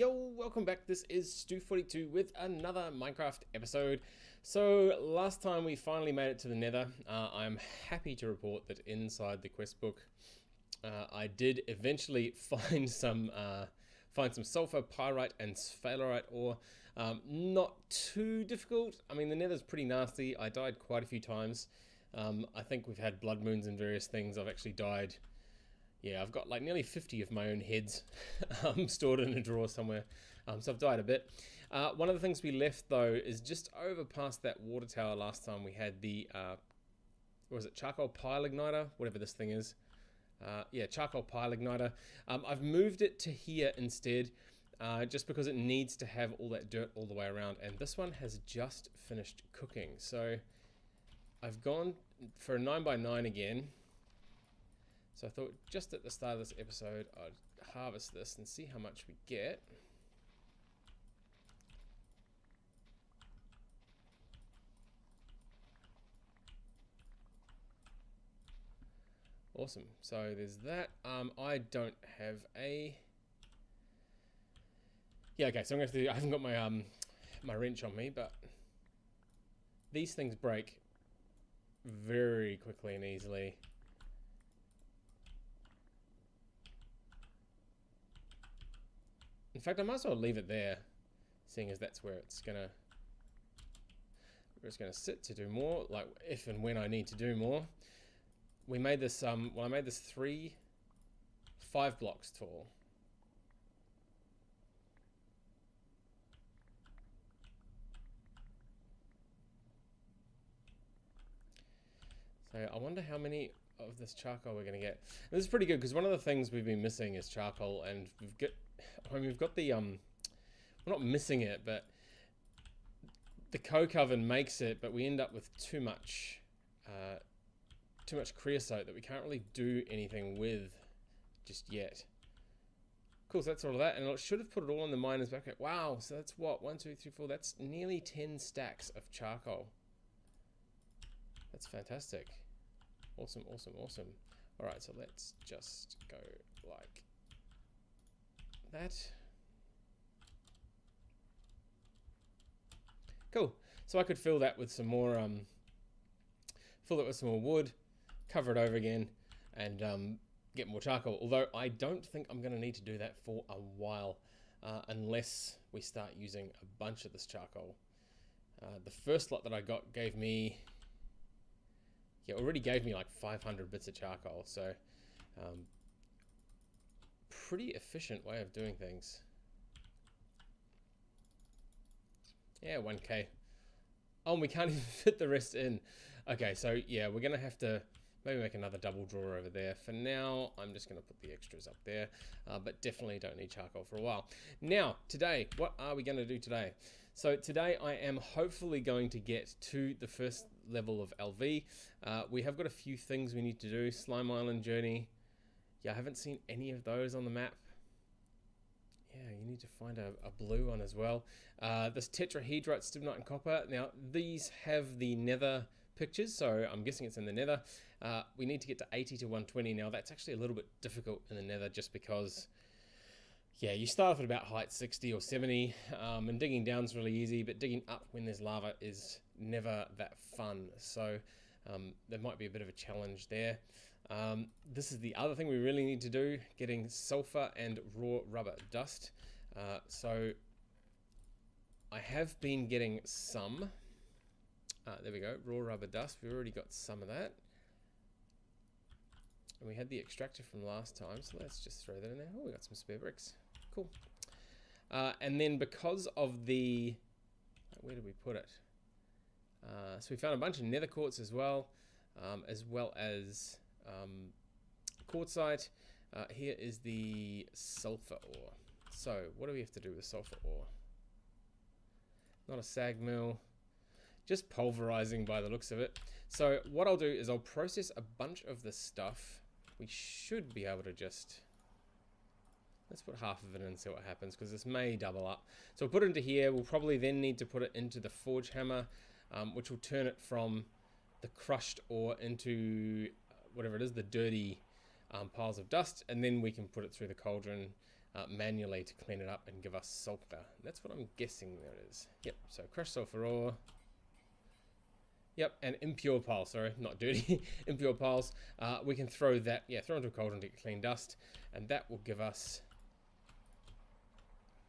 Yo, welcome back. This is Stu42 with another Minecraft episode. So last time we finally made it to the Nether. I'm happy to report that inside the quest book, I did eventually find some sulfur, pyrite, and sphalerite ore. Not too difficult. I mean, the Nether's pretty nasty. I died quite a few times. I think we've had blood moons and various things. I've actually died. Yeah, I've got like nearly 50 of my own heads stored in a drawer somewhere. So I've died a bit. One of the things we left though is just over past that water tower last time we had the, what was it, charcoal pile igniter? Whatever this thing is. Yeah, charcoal pile igniter. I've moved it to here instead, just because it needs to have all that dirt all the way around. And this one has just finished cooking. So I've gone for a 9x9 again. So I thought just at the start of this episode, I'd harvest this and see how much we get. Awesome. So there's that. I don't have a... Yeah, okay, so I'm going to have to... I haven't got my, my wrench on me, but these things break very quickly and easily. In fact, I might as well leave it there, seeing as that's where it's gonna sit to do more, like if and when I need to do more. We made this well, I made this 5 blocks tall. So I wonder how many of this charcoal we're gonna get. And this is pretty good because one of the things we've been missing is charcoal, and we've got the we're not missing it, but the coke oven makes it, but we end up with too much creosote that we can't really do anything with just yet. Cool, so that's all of that, and I should have put it all in the miner's bucket. Wow, so that's what, 1, 2, 3, 4, that's nearly 10 stacks of charcoal. That's fantastic. Awesome, awesome, awesome. All right, so let's just go like that. Cool. So I could fill that with some more wood, cover it over again, and get more charcoal. Although I don't think I'm going to need to do that for a while, unless we start using a bunch of this charcoal. The first lot that I got gave me, yeah, already gave me like 500 bits of charcoal. So pretty efficient way of doing things. Yeah, 1k. Oh, and we can't even fit the rest in. Okay, so yeah, we're gonna have to maybe make another double drawer over there. For now, I'm just gonna put the extras up there, but definitely don't need charcoal for a while. Now, today, what are we gonna do today? So today I am hopefully going to get to the first level of LV. We have got a few things we need to do. Slime Island journey. Yeah, I haven't seen any of those on the map. Yeah, you need to find a blue one as well. This tetrahedrite, stibnite, and copper. Now, these have the Nether pictures, so I'm guessing it's in the Nether. We need to get to 80 to 120. Now, that's actually a little bit difficult in the Nether just because, yeah, you start off at about height 60 or 70, and digging down is really easy, but digging up when there's lava is never that fun. So there might be a bit of a challenge there. This is the other thing we really need to do, getting sulfur and raw rubber dust. So I have been getting some. There we go, raw rubber dust. We've already got some of that. And we had the extractor from last time, so let's just throw that in there. Oh, we got some spare bricks. Cool. And then because of the... Where did we put it? So we found a bunch of nether quartz as well as quartzite. Here is the sulfur ore. So what do we have to do with sulfur ore? Not a sag mill, just pulverizing by the looks of it. So what I'll do is I'll process a bunch of this stuff. We should be able to just... Let's put half of it in and see what happens, because this may double up. So we'll put it into here. We'll probably then need to put it into the forge hammer, which will turn it from the crushed ore into whatever it is, the dirty piles of dust, and then we can put it through the cauldron manually to clean it up and give us sulfur. That's what I'm guessing there is. Yep, so crushed sulfur ore. Yep, and impure piles, sorry, not dirty, impure piles. We can throw that, throw into a cauldron to get clean dust, and that will give us,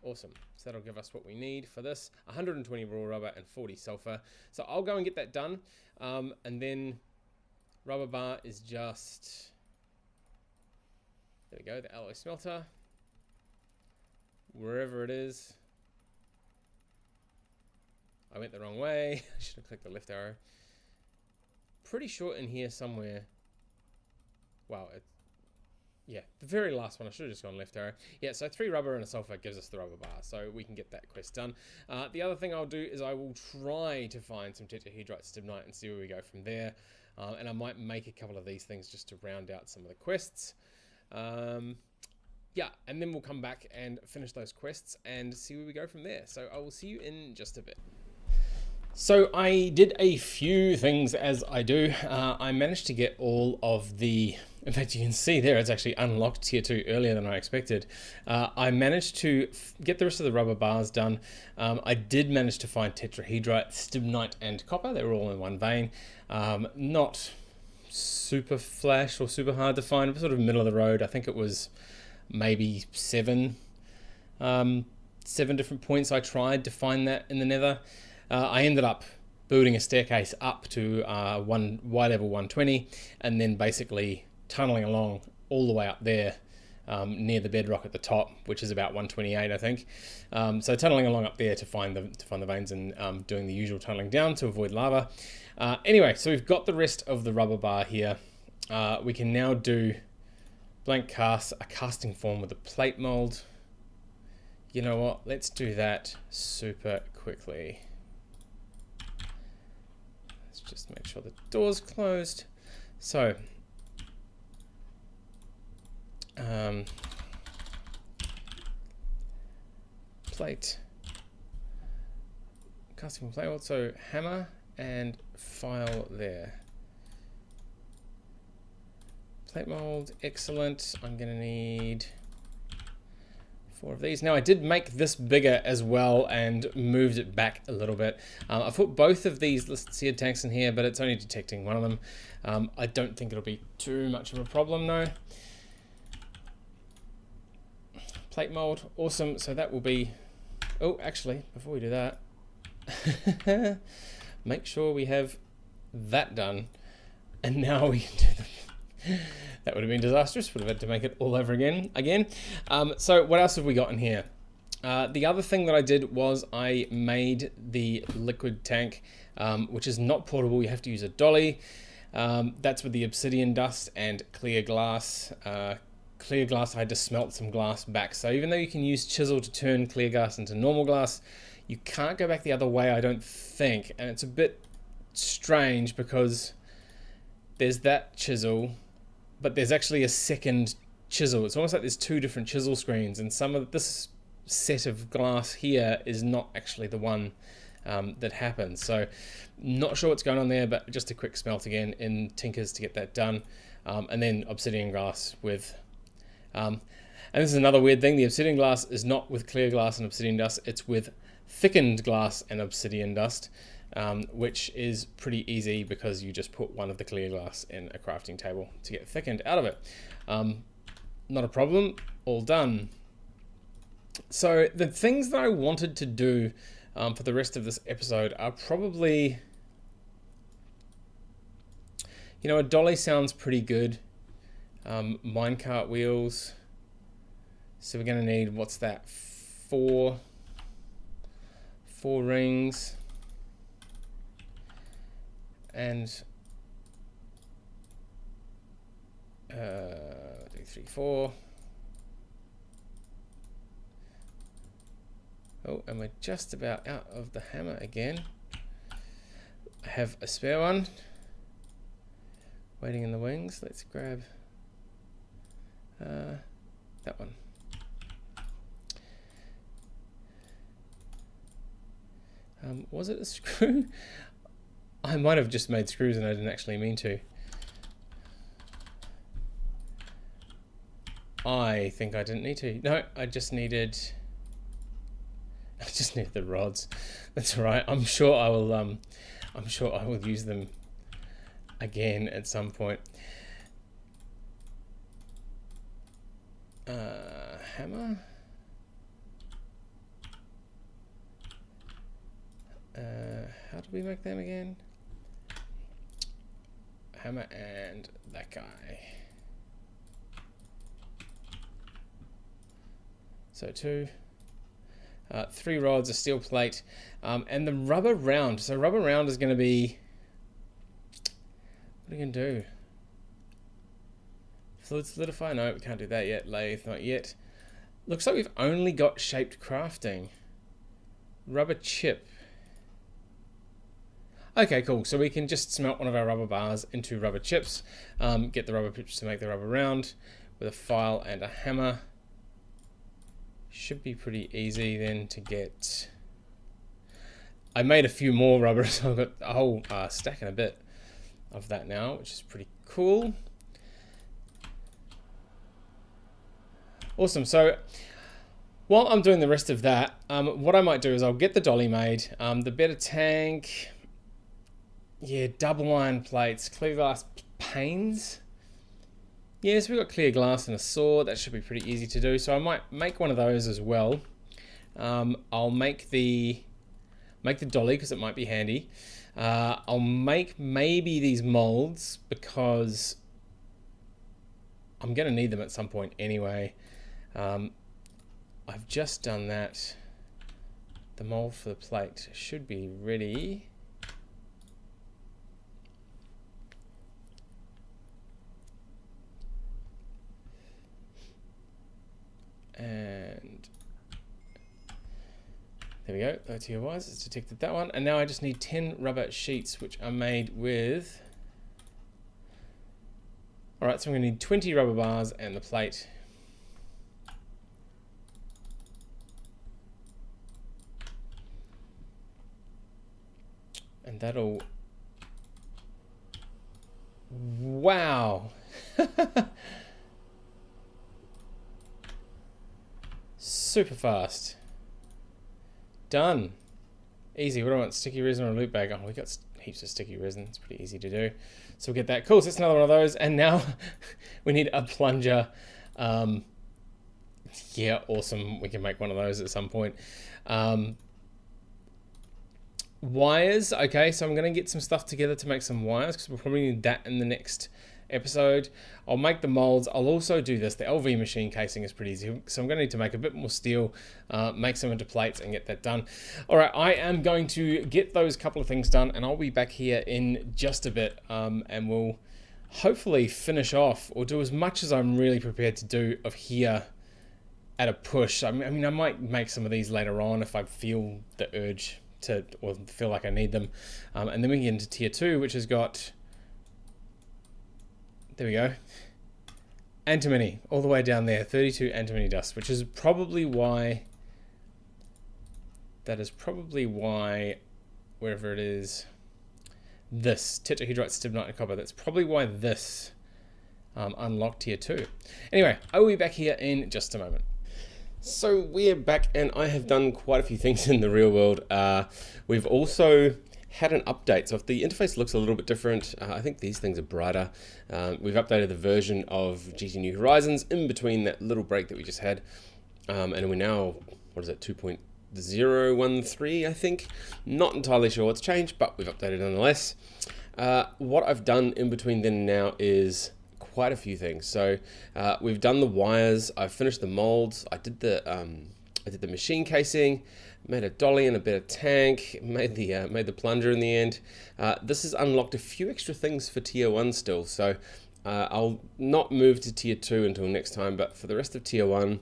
awesome. So that'll give us what we need for this, 120 raw rubber and 40 sulfur. So I'll go and get that done, and then rubber bar is just, there we go, the alloy smelter, wherever it is. I went the wrong way. I should have clicked the left arrow. Pretty sure in here somewhere. Wow. The very last one. I should have just gone left arrow. Yeah, so 3 rubber and a sulfur gives us the rubber bar. So we can get that quest done. The other thing I'll do is I will try to find some tetrahedrite stibnite and see where we go from there. And I might make a couple of these things just to round out some of the quests. Yeah, and then we'll come back and finish those quests and see where we go from there. So I will see you in just a bit. So I did a few things as I do. I managed to get all of the, in fact you can see there it's actually unlocked tier 2 earlier than I expected. I managed to get the rest of the rubber bars done. I did manage to find tetrahedrite, stibnite and copper. They were all in one vein. Not super flash or super hard to find, sort of middle of the road. I think it was maybe 7 different points I tried to find that in the Nether. I ended up building a staircase up to Y level 120 and then basically tunneling along all the way up there near the bedrock at the top, which is about 128 I think. So tunneling along up there to find the veins and doing the usual tunneling down to avoid lava. Anyway, so we've got the rest of the rubber bar here. We can now do blank cast, a casting form with a plate mold. You know what, let's do that super quickly. Just make sure the door's closed. So, plate, casting plate mold. So hammer and file there. Plate mold, excellent. I'm gonna need 4 of these. Now I did make this bigger as well and moved it back a little bit. I've put both of these listed seared tanks in here, but it's only detecting one of them. I don't think it'll be too much of a problem though. Plate mold, awesome. So that will be, oh, actually, before we do that, make sure we have that done. And now we can do the that would have been disastrous. Would have had to make it all over again. So what else have we got in here? The other thing that I did was I made the liquid tank, which is not portable. You have to use a dolly. That's with the obsidian dust and clear glass. Clear glass, I had to smelt some glass back. So even though you can use chisel to turn clear glass into normal glass, you can't go back the other way, I don't think. And it's a bit strange because there's that chisel, but there's actually a second chisel. It's almost like there's 2 different chisel screens, and some of this set of glass here is not actually the one that happens. So not sure what's going on there, but just a quick smelt again in Tinkers to get that done. And then obsidian glass with, and this is another weird thing, the obsidian glass is not with clear glass and obsidian dust, it's with thickened glass and obsidian dust. Which is pretty easy because you just put one of the clear glass in a crafting table to get thickened out of it. Not a problem, all done. So the things that I wanted to do for the rest of this episode are probably, you know, a dolly sounds pretty good. Minecart wheels. So we're gonna need, what's that, 4 rings. And 2, 3, 4. Oh, and we're just about out of the hammer again. I have a spare one waiting in the wings. Let's grab that one. Was it a screw? I might have just made screws and I didn't actually mean to. I think I didn't need to. No, I just needed the rods. That's all right. I'm sure I will use them again at some point. Hammer. How do we make them again? Hammer and that guy. So 2. 3 rods, a steel plate, and the rubber round. So rubber round is going to be, what are you going to do? Fluid solidify? No, we can't do that yet. Lathe, not yet. Looks like we've only got shaped crafting. Rubber chip. Okay, cool. So we can just smelt one of our rubber bars into rubber chips, get the rubber chips to make the rubber round with a file and a hammer. Should be pretty easy then to get. I made a few more rubbers, so I've got a whole stack and a bit of that now, which is pretty cool. Awesome. So while I'm doing the rest of that, what I might do is I'll get the dolly made, the better tank, yeah, double iron plates, clear glass panes. Yes, we've got clear glass and a saw. That should be pretty easy to do. So I might make one of those as well. I'll make the dolly because it might be handy. I'll make maybe these molds because I'm going to need them at some point anyway. I've just done that. The mold for the plate should be ready. And there we go. OTO wise, it's detected that one. And now I just need 10 rubber sheets, which are made with. All right, so I'm going to need 20 rubber bars and the plate. And that'll. Wow. Super fast. Done. Easy. What do I want? Sticky resin or a loop bag? Oh, we got heaps of sticky resin. It's pretty easy to do. So we'll get that. Cool. So that's another one of those. And now we need a plunger. Yeah, awesome. We can make one of those at some point. Wires. Okay, so I'm going to get some stuff together to make some wires because we'll probably need that in the next episode. I'll make the molds. I'll also do this. The LV machine casing is pretty easy, so I'm going to need to make a bit more steel, make some into plates and get that done. All right, I am going to get those couple of things done and I'll be back here in just a bit, and we'll hopefully finish off or do as much as I'm really prepared to do of here at a push. I mean, I might make some of these later on if I feel the urge to, or feel like I need them, and then we can get into tier 2, which has got, there we go, antimony all the way down there, 32 antimony dust, which is probably why, wherever it is, this tetrahedrite, stibnite, and copper, that's probably why this unlocked tier 2. Anyway, I will be back here in just a moment. So we're back and I have done quite a few things in the real world. We've also had an update, so if the interface looks a little bit different, I think these things are brighter. We've updated the version of GT New Horizons in between that little break that we just had, and we're now, what is it, 2.013, I think. Not entirely sure what's changed, but we've updated nonetheless. What I've done in between then and now is quite a few things. So we've done the wires, I've finished the molds, I did the machine casing, made a dolly and a bit of tank, made the plunger in the end. This has unlocked a few extra things for tier 1 still, so I'll not move to tier 2 until next time, but for the rest of tier 1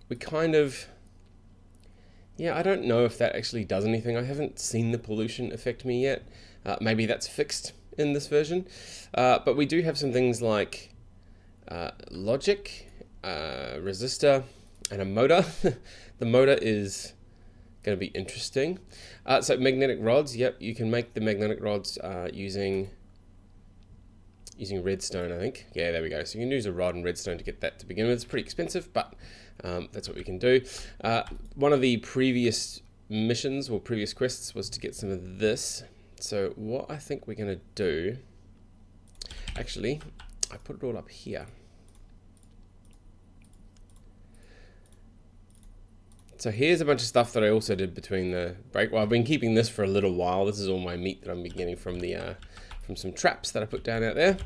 we kind of, yeah, I don't know if that actually does anything. I haven't seen the pollution affect me yet. Maybe that's fixed in this version, but we do have some things like logic, resistor, and a motor. The motor is going to be interesting. So magnetic rods, yep, you can make the magnetic rods using using redstone, I think. Yeah, there we go. So you can use a rod and redstone to get that to begin with. It's pretty expensive, but that's what we can do. One of the previous missions or previous quests was to get some of this. So what I think we're going to do, actually, I put it all up here. So here's a bunch of stuff that I also did between the break. Well, I've been keeping this for a little while. This is all my meat that I'm getting from the from some traps that I put down out there.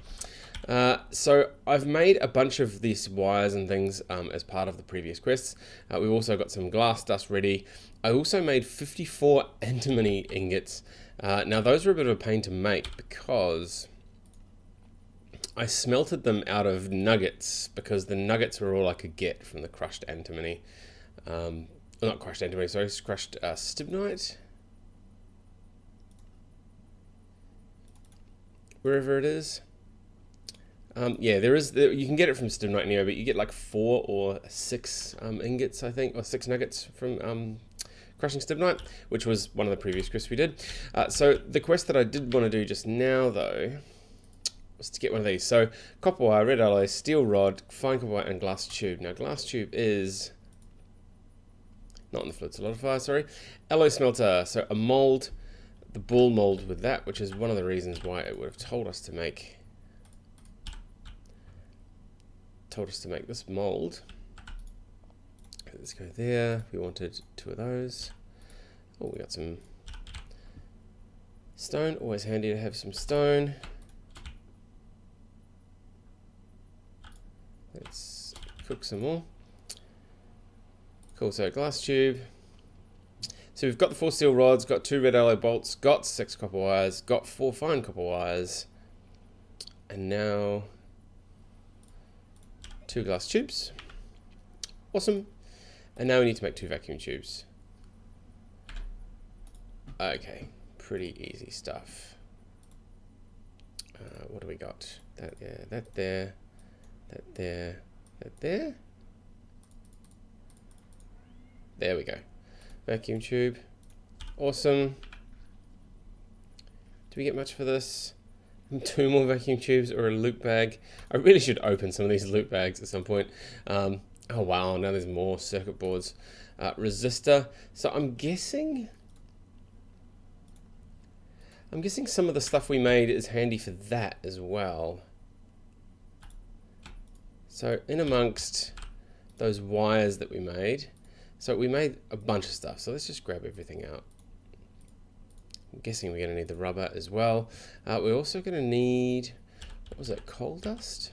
So I've made a bunch of these wires and things as part of the previous quests. We've also got some glass dust ready. I also made 54 antimony ingots. Now those were a bit of a pain to make because I smelted them out of nuggets because the nuggets were all I could get from the crushed antimony. Not crushed antimony, sorry, it's crushed stibnite. Wherever it is. Yeah, you can get it from stibnite anyway, but you get like 4 or 6 ingots, I think, or 6 nuggets from crushing stibnite, which was one of the previous quests we did. So the quest that I did want to do just now, though, was to get one of these. So copper wire, red alloy, steel rod, fine copper wire, and glass tube. Now glass tube is not in the fluid solidifier, sorry. Alloy smelter, so a mold, the ball mold with that, which is one of the reasons why it would have told us to make this mold. Let's go there. We wanted 2 of those. Oh, we got some stone. Always handy to have some stone. Let's cook some more. Cool, so glass tube. So we've got the 4 steel rods, got 2 red alloy bolts, got 6 copper wires, got 4 fine copper wires, and now 2 glass tubes. Awesome. And now we need to make 2 vacuum tubes. Okay, pretty easy stuff. What do we got? That there, that there, that there, that there. There we go. Vacuum tube. Awesome. Do we get much for this? 2 more vacuum tubes or a loot bag. I really should open some of these loot bags at some point. Oh wow, now there's more circuit boards. Resistor. So I'm guessing some of the stuff we made is handy for that as well. So in amongst those wires that we made, so we made a bunch of stuff. So let's just grab everything out. I'm guessing we're going to need the rubber as well. We're also going to need, what was it, coal dust?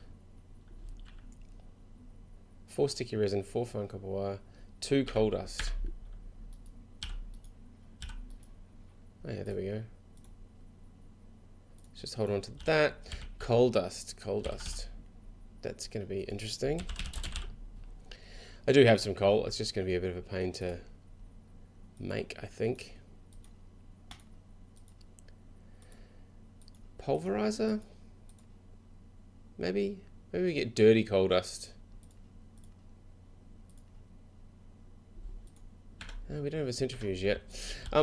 4 sticky resin, 4 fine copper wire, 2 coal dust. Oh yeah, there we go. Let's just hold on to that. Coal dust, coal dust. That's going to be interesting. I do have some coal. It's just going to be a bit of a pain to make, I think. Pulverizer? Maybe? Maybe we get dirty coal dust. No, we don't have a centrifuge yet.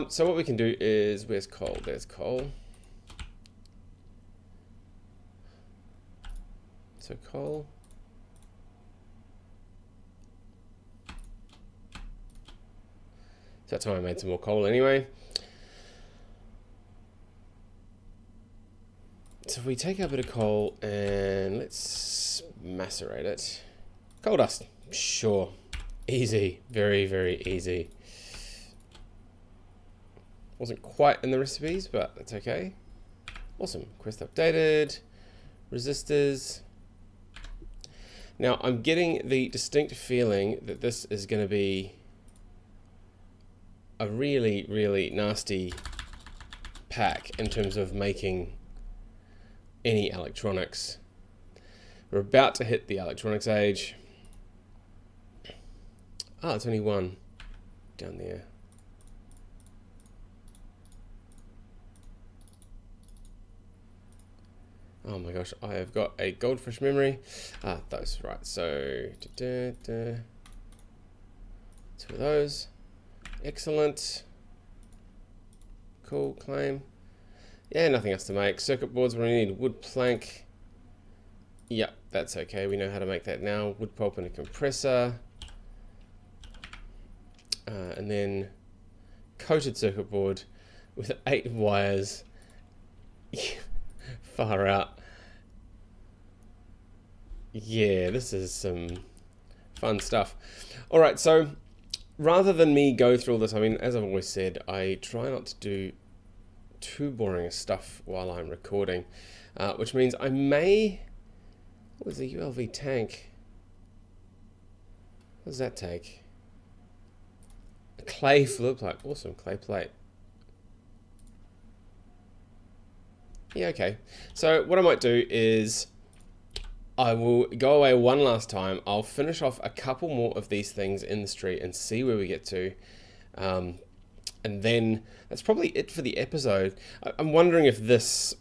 So what we can do is, where's coal? There's coal. So coal. So that's why I made some more coal anyway. So if we take a bit of coal and let's macerate it. Coal dust, sure. Easy, very, very easy. Wasn't quite in the recipes, but that's okay. Awesome, quest updated. Resistors. Now I'm getting the distinct feeling that this is going to be a really, really nasty pack in terms of making any electronics. We're about to hit the electronics age. Ah, it's only 1 down there. Oh my gosh, I have got a goldfish memory. Ah, those, right. So, 2 of those. Excellent. Cool, claim. Yeah, nothing else to make. Circuit boards, we need wood plank. Yeah, that's okay. We know how to make that now. Wood pulp and a compressor. And then coated circuit board with 8 wires. Far out. Yeah, this is some fun stuff. All right, so rather than me go through all this, I mean, as I've always said, I try not to do too boring stuff while I'm recording, which means I may... What is a ULV tank? What does that take? A clay fluid plate. Awesome, clay plate. Yeah, okay. So what I might do is I will go away one last time. I'll finish off a couple more of these things in the street and see where we get to. And then that's probably it for the episode. I'm wondering if this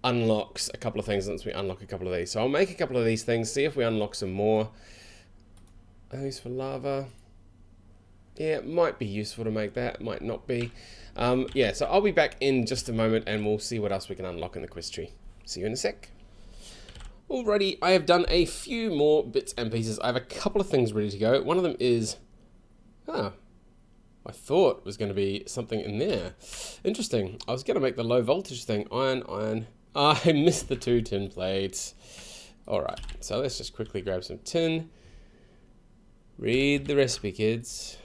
unlocks a couple of things once we unlock a couple of these. So I'll make a couple of these things, see if we unlock some more. These for lava. Yeah, it might be useful to make that, might not be. Yeah, so I'll be back in just a moment and we'll see what else we can unlock in the quest tree. See you in a sec. Alrighty, I have done a few more bits and pieces. I have a couple of things ready to go. One of them is... I thought was going to be something in there. Interesting. I was going to make the low voltage thing. Iron. I missed the 2 tin plates. Alright, so let's just quickly grab some tin. Read the recipe, kids.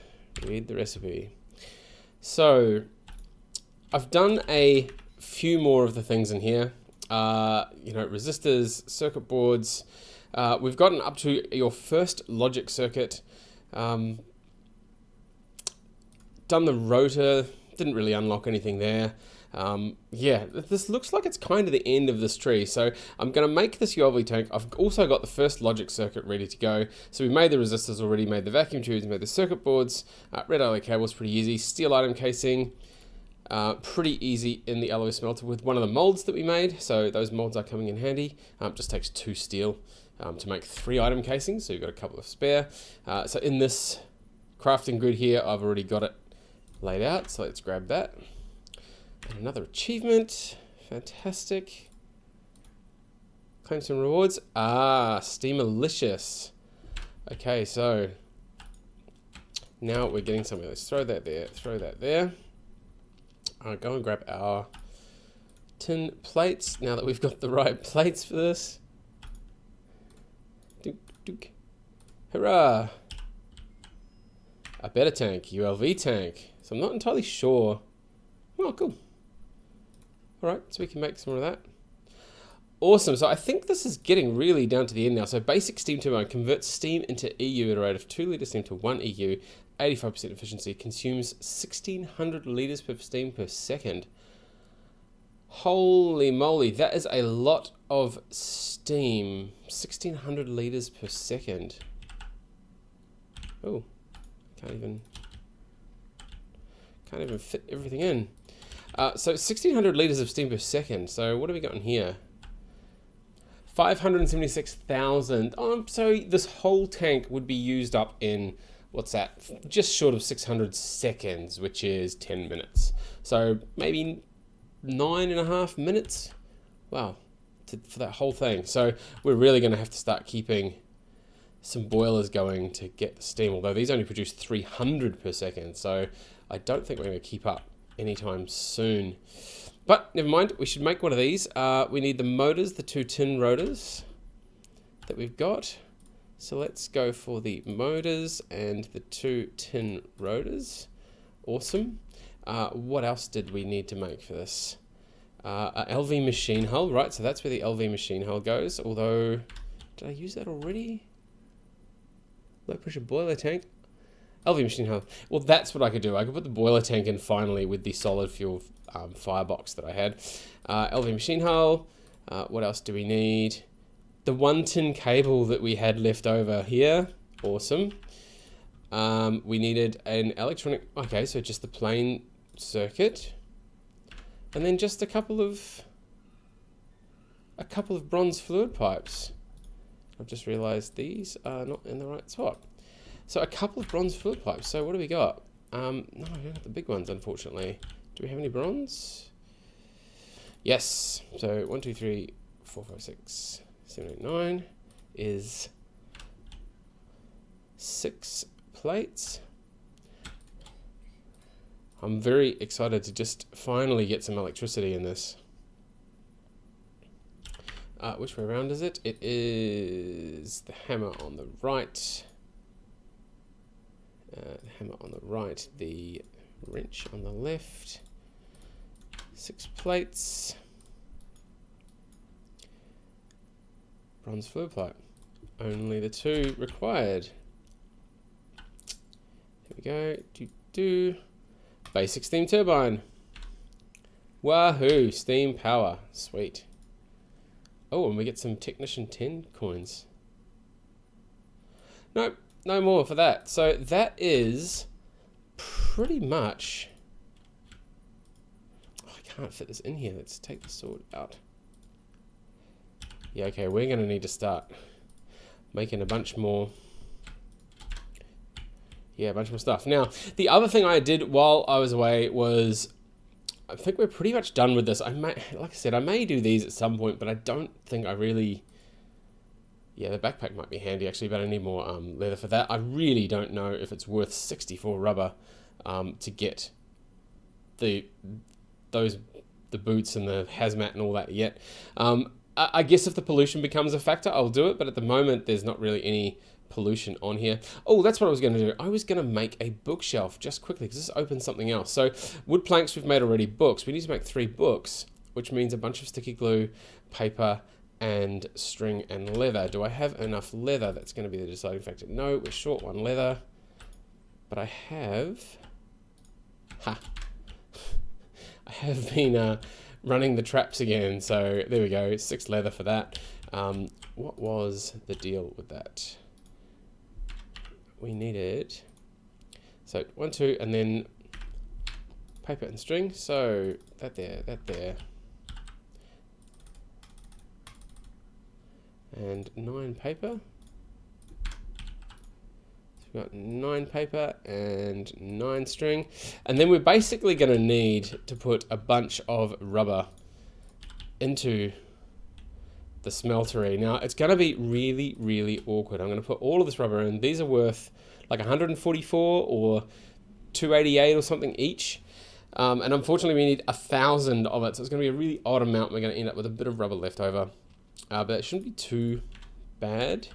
Read the recipe. So, I've done a few more of the things in here. You know, resistors, circuit boards. We've gotten up to your first logic circuit. Done the rotor. Didn't really unlock anything there. Yeah, this looks like it's kind of the end of this tree. So I'm going to make this ULV tank. I've also got the first logic circuit ready to go. So we made the resistors already, made the vacuum tubes, made the circuit boards. Red alloy cables, pretty easy. Steel item casing, pretty easy in the alloy smelter with one of the molds that we made. So those molds are coming in handy. Just takes 2 steel to make 3 item casings. So you've got a couple of spare. So in this crafting grid here, I've already got it laid out. So let's grab that. And another achievement. Fantastic. Claim some rewards. Steamalicious. Okay, so now we're getting somewhere. Let's throw that there. Throw that there. Go and grab our tin plates now that we've got the right plates for this. Dook, dook. Hurrah! A better tank, ULV tank. So I'm not entirely sure. Oh, cool. Alright, so we can make some more of that. Awesome, so I think this is getting really down to the end now. So basic steam turbine converts steam into EU at a rate of 2 litres steam to 1 EU, 85% efficiency, consumes 1600 litres of steam per second. Holy moly, that is a lot of steam. 1600 litres per second. Oh, can't even fit everything in. So 1600 litres of steam per second. So what have we got in here? 576,000. So this whole tank would be used up in, what's that? Just short of 600 seconds, which is 10 minutes. So maybe 9.5 minutes. Wow, for that whole thing. So we're really going to have to start keeping some boilers going to get the steam, although these only produce 300 per second. So I don't think we're going to keep up anytime soon. But never mind, we should make one of these. We need the motors, the 2 tin rotors that we've got. So let's go for the motors and the 2 tin rotors. Awesome. What else did we need to make for this? A LV machine hull, right? So that's where the LV machine hull goes. Although, did I use that already? Low pressure boiler tank. LV machine hull. Well, that's what I could do. I could put the boiler tank in finally with the solid fuel firebox that I had. LV machine hull. What else do we need? The 1 tin cable that we had left over here. Awesome. We needed an electronic. Okay, so just the plain circuit, and then just a couple of bronze fluid pipes. I've just realized these are not in the right spot. So a couple of bronze fluid pipes. So what do we got? No, we don't have the big ones, unfortunately. Do we have any bronze? Yes. So 1, 2, 3, 4, 5, 6, 789 is 6 plates. I'm very excited to just finally get some electricity in this. Which way around is it? It is the hammer on the right. The hammer on the right, the wrench on the left. 6 plates. Bronze fluid pipe. Only the 2 required. There we go. Basic steam turbine. Wahoo! Steam power. Sweet. Oh, and we get some Technician 10 coins. Nope, no more for that. So that is pretty much... Oh, I can't fit this in here. Let's take the sword out. Yeah, okay, we're going to need to start making a bunch more... Yeah, a bunch more stuff. Now, the other thing I did while I was away was... I think we're pretty much done with this. Like I said, I may do these at some point, but I don't think I really... Yeah, the backpack might be handy actually, but I need more leather for that. I really don't know if it's worth 64 rubber to get the boots and the hazmat and all that yet. I guess if the pollution becomes a factor, I'll do it, but at the moment there's not really any pollution on here. Oh, that's what I was going to do. I was going to make a bookshelf just quickly because this opens something else. So wood planks we've made already. Books. We need to make 3 books, which means a bunch of sticky glue, paper, and string and leather. Do I have enough leather? That's going to be the deciding factor. No, we're short 1 leather, but I have... Ha! I have been running the traps again, so there we go. 6 leather for that. What was the deal with that? We needed, so 1, 2, and then paper and string. So that there, and 9 paper. So we've got 9 paper and 9 string, and then we're basically going to need to put a bunch of rubber into the smeltery. Now it's going to be really, really awkward. I'm going to put all of this rubber in. These are worth like 144 or 288 or something each. And unfortunately we need 1,000 of it. So it's going to be a really odd amount. We're going to end up with a bit of rubber left over. But it shouldn't be too bad.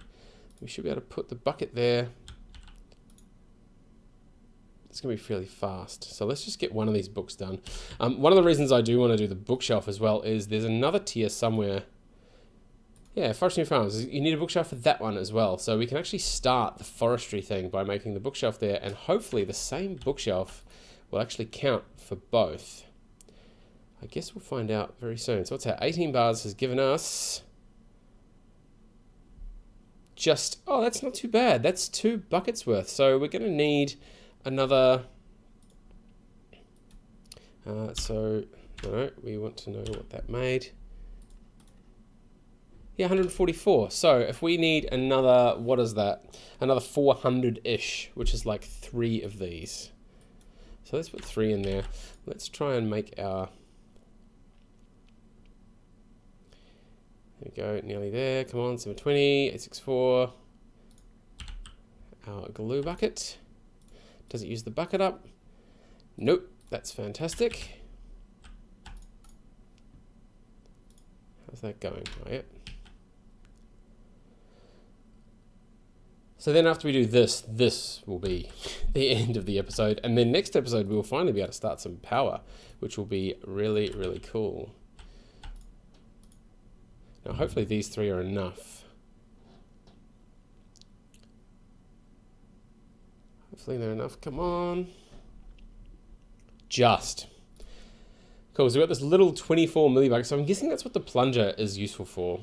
We should be able to put the bucket there. It's going to be fairly fast. So let's just get one of these books done. One of the reasons I do want to do the bookshelf as well is there's another tier somewhere. Yeah, Forestry and Farms. You need a bookshelf for that one as well. So we can actually start the forestry thing by making the bookshelf there. And hopefully the same bookshelf will actually count for both. I guess we'll find out very soon. So what's that? 18 bars has given us... just... Oh, that's not too bad. That's 2 buckets worth. So we're going to need another... so, no, we want to know what that made. Yeah, 144. So if we need another, what is that? Another 400-ish, which is like 3 of these. So let's put 3 in there. Let's try and make our... There we go, nearly there. Come on, 720, 864. Our glue bucket. Does it use the bucket up? Nope, that's fantastic. How's that going? Oh, yeah. So then after we do this, this will be the end of the episode. And then next episode, we will finally be able to start some power, which will be really, really cool. Now, hopefully these 3 are enough. Hopefully they're enough. Come on. Just. Cool, so we've got this little 24 millibucket. So I'm guessing that's what the plunger is useful for.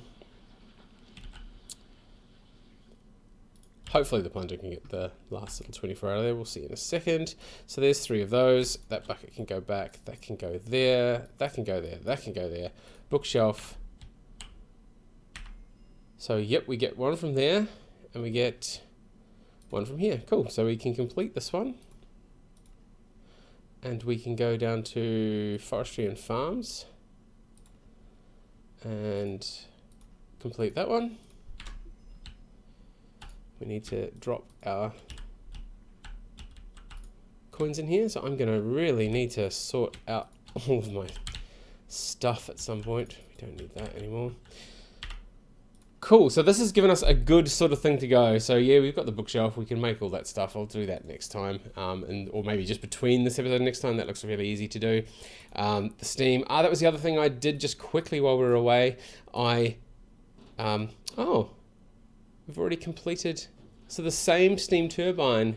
Hopefully the plunger can get the last little 24 out of there. We'll see in a second. So there's 3 of those. That bucket can go back. That can go there. That can go there. That can go there. Bookshelf. So yep, we get 1 from there. And we get 1 from here. Cool. So we can complete this one. And we can go down to Forestry and Farms. And complete that one. We need to drop our coins in here, so I'm going to really need to sort out all of my stuff at some point. We don't need that anymore. Cool, so this has given us a good sort of thing to go. So yeah, we've got the bookshelf, we can make all that stuff. I'll do that next time, or maybe just between this episode and next time. That looks really easy to do. The steam, that was the other thing I did just quickly while we were away. Oh, we've already completed, so the same steam turbine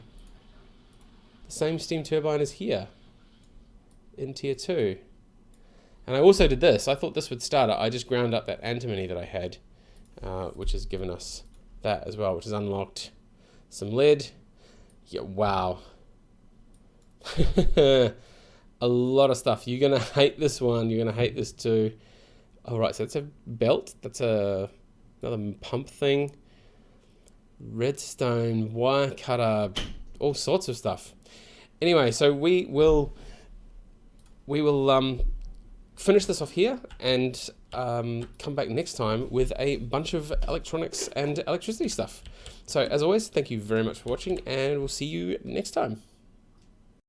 is here in tier 2. And I also did this. I thought this would start it. I just ground up that antimony that I had, which has given us that as well, which has unlocked some lead. Yeah, wow. A lot of stuff. You're going to hate this one. You're going to hate this too. All right, so it's a belt. That's another pump thing. Redstone, wire cutter, all sorts of stuff. Anyway, so we will finish this off here and come back next time with a bunch of electronics and electricity stuff. So as always, thank you very much for watching, and we'll see you next time.